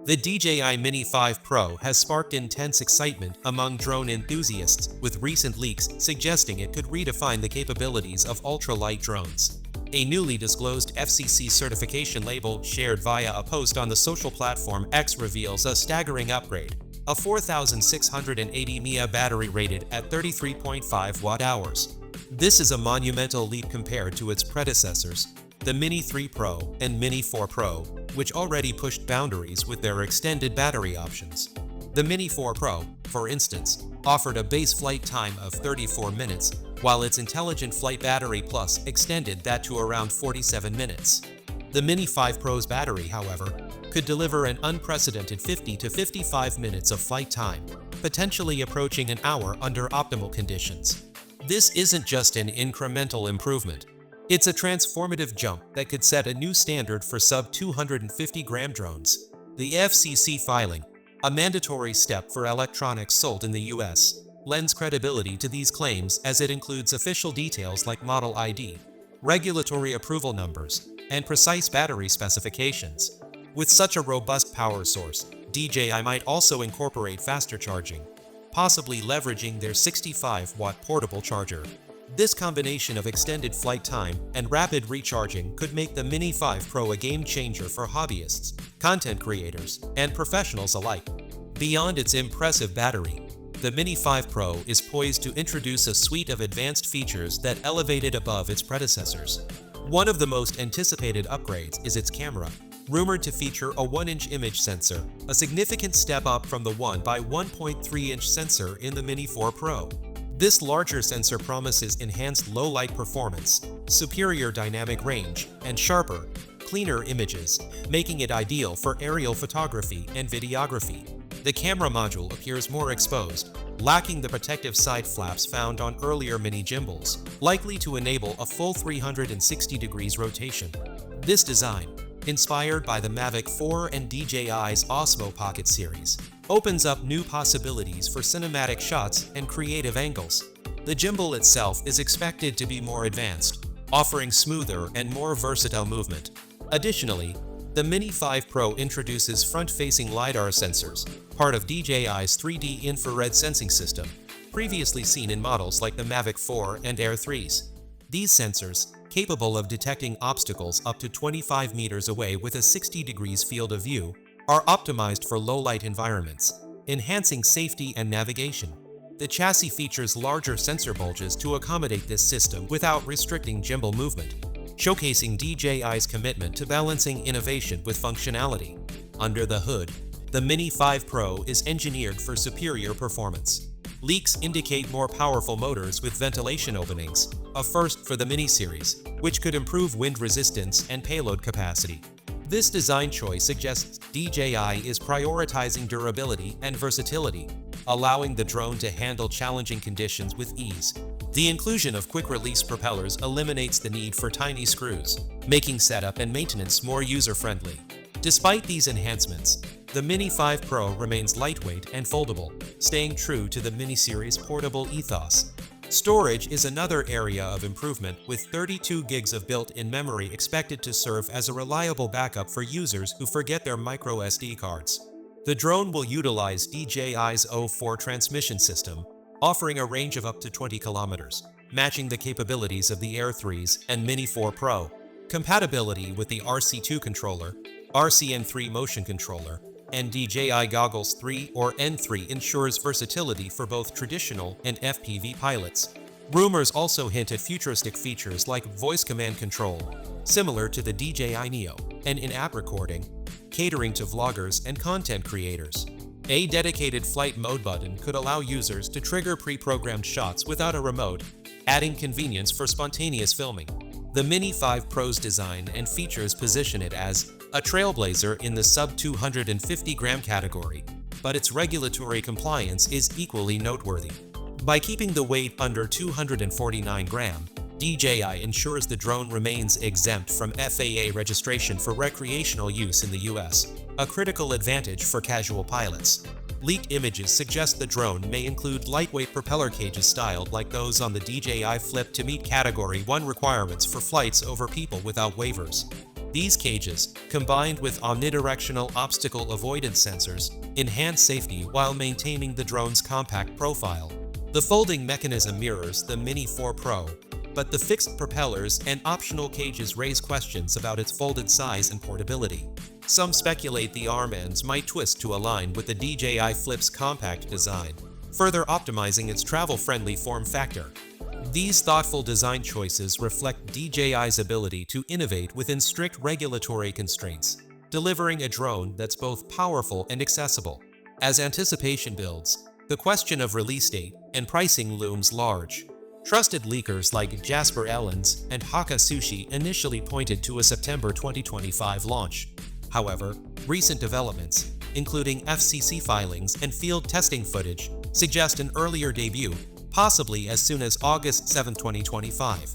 The DJI Mini 5 Pro has sparked intense excitement among drone enthusiasts, with recent leaks suggesting it could redefine the capabilities of ultralight drones. A newly disclosed FCC certification label shared via a post on the social platform X reveals a staggering upgrade: a 4,680 mAh battery rated at 33.5 watt-hours. This is a monumental leap compared to its predecessors, the Mini 3 Pro and Mini 4 Pro, which already pushed boundaries with their extended battery options. The Mini 4 Pro, for instance, offered a base flight time of 34 minutes, while its Intelligent Flight Battery Plus extended that to around 47 minutes. The Mini 5 Pro's battery, however, could deliver an unprecedented 50 to 55 minutes of flight time, potentially approaching an hour under optimal conditions. This isn't just an incremental improvement. It's a transformative jump that could set a new standard for sub-250-gram drones. The FCC filing, a mandatory step for electronics sold in the US, lends credibility to these claims as it includes official details like model ID, regulatory approval numbers, and precise battery specifications. With such a robust power source, DJI might also incorporate faster charging, possibly leveraging their 65-watt portable charger. This combination of extended flight time and rapid recharging could make the Mini 5 Pro a game-changer for hobbyists, content creators, and professionals alike. Beyond its impressive battery, the Mini 5 Pro is poised to introduce a suite of advanced features that elevate it above its predecessors. One of the most anticipated upgrades is its camera, rumored to feature a 1-inch image sensor, a significant step up from the 1 by 1.3-inch sensor in the Mini 4 Pro. This larger sensor promises enhanced low-light performance, superior dynamic range, and sharper, cleaner images, making it ideal for aerial photography and videography. The camera module appears more exposed, lacking the protective side flaps found on earlier mini gimbals, likely to enable a full 360 degrees rotation. This design, inspired by the Mavic 4 and DJI's Osmo Pocket series, opens up new possibilities for cinematic shots and creative angles. The gimbal itself is expected to be more advanced, offering smoother and more versatile movement. Additionally, the Mini 5 Pro introduces front-facing LiDAR sensors, part of DJI's 3D infrared sensing system, previously seen in models like the Mavic 4 and Air 3s. These sensors, capable of detecting obstacles up to 25 meters away with a 60 degrees field of view, are optimized for low-light environments, enhancing safety and navigation. The chassis features larger sensor bulges to accommodate this system without restricting gimbal movement, showcasing DJI's commitment to balancing innovation with functionality. Under the hood, the Mini 5 Pro is engineered for superior performance. Leaks indicate more powerful motors with ventilation openings, a first for the Mini series, which could improve wind resistance and payload capacity. This design choice suggests DJI is prioritizing durability and versatility, allowing the drone to handle challenging conditions with ease. The inclusion of quick-release propellers eliminates the need for tiny screws, making setup and maintenance more user-friendly. Despite these enhancements, the Mini 5 Pro remains lightweight and foldable, staying true to the Mini series' portable ethos. Storage is another area of improvement, with 32 gigs of built-in memory expected to serve as a reliable backup for users who forget their microSD cards. The drone will utilize DJI's O4 transmission system, offering a range of up to 20 kilometers, matching the capabilities of the Air 3s and Mini 4 Pro. Compatibility with the RC2 controller, RCN3 motion controller, and DJI Goggles 3 or N3 ensures versatility for both traditional and FPV pilots. Rumors also hint at futuristic features like voice command control, similar to the DJI Neo, and in-app recording, catering to vloggers and content creators. A dedicated flight mode button could allow users to trigger pre-programmed shots without a remote, adding convenience for spontaneous filming. The Mini 5 Pro's design and features position it as a trailblazer in the sub-250-gram category, but its regulatory compliance is equally noteworthy. By keeping the weight under 249 gram, DJI ensures the drone remains exempt from FAA registration for recreational use in the US, a critical advantage for casual pilots. Leaked images suggest the drone may include lightweight propeller cages styled like those on the DJI Flip to meet Category 1 requirements for flights over people without waivers. These cages, combined with omnidirectional obstacle avoidance sensors, enhance safety while maintaining the drone's compact profile. The folding mechanism mirrors the Mini 4 Pro, but the fixed propellers and optional cages raise questions about its folded size and portability. Some speculate the arm ends might twist to align with the DJI Flip's compact design, further optimizing its travel-friendly form factor. These thoughtful design choices reflect DJI's ability to innovate within strict regulatory constraints, delivering a drone that's both powerful and accessible. As anticipation builds, the question of release date and pricing looms large. Trusted leakers like Jasper Ellens and Hakka Sushi initially pointed to a September 2025 launch. However, recent developments, including FCC filings and field testing footage, suggest an earlier debut, possibly as soon as August 7, 2025.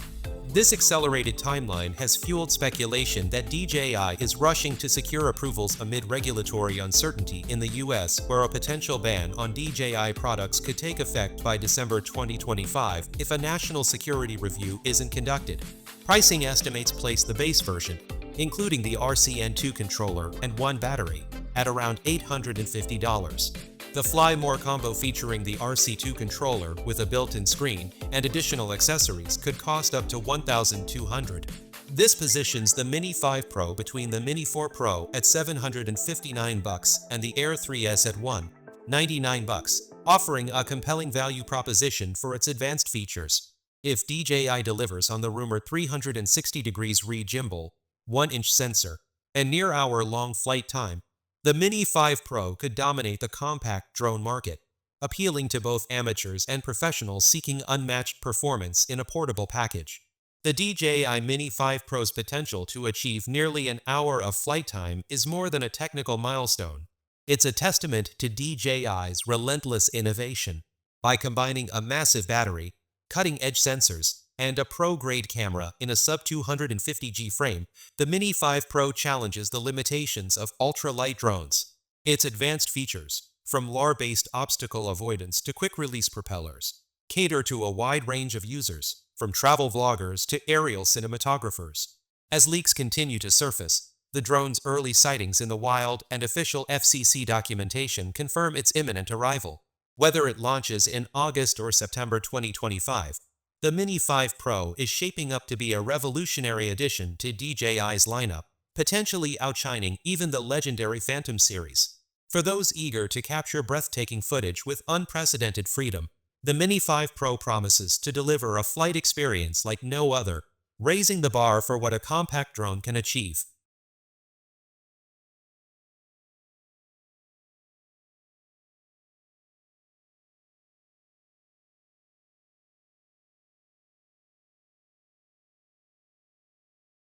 This accelerated timeline has fueled speculation that DJI is rushing to secure approvals amid regulatory uncertainty in the US, where a potential ban on DJI products could take effect by December 2025 if a national security review isn't conducted. Pricing estimates place the base version, including the RCN2 controller and one battery, at around $850. The Fly More combo featuring the RC2 controller with a built-in screen and additional accessories could cost up to $1,200. This positions the Mini 5 Pro between the Mini 4 Pro at $759 and the Air 3S at $199, offering a compelling value proposition for its advanced features. If DJI delivers on the rumored 360-degree re-gimbal, 1-inch sensor, and near-hour-long flight time, the Mini 5 Pro could dominate the compact drone market, appealing to both amateurs and professionals seeking unmatched performance in a portable package. The DJI Mini 5 Pro's potential to achieve nearly an hour of flight time is more than a technical milestone. It's a testament to DJI's relentless innovation. By combining a massive battery, cutting-edge sensors, and a pro-grade camera in a sub-250G frame, the Mini 5 Pro challenges the limitations of ultra-light drones. Its advanced features, from LAR-based obstacle avoidance to quick-release propellers, cater to a wide range of users, from travel vloggers to aerial cinematographers. As leaks continue to surface, the drone's early sightings in the wild and official FCC documentation confirm its imminent arrival. Whether it launches in August or September 2025, the Mini 5 Pro is shaping up to be a revolutionary addition to DJI's lineup, potentially outshining even the legendary Phantom series. For those eager to capture breathtaking footage with unprecedented freedom, the Mini 5 Pro promises to deliver a flight experience like no other, raising the bar for what a compact drone can achieve.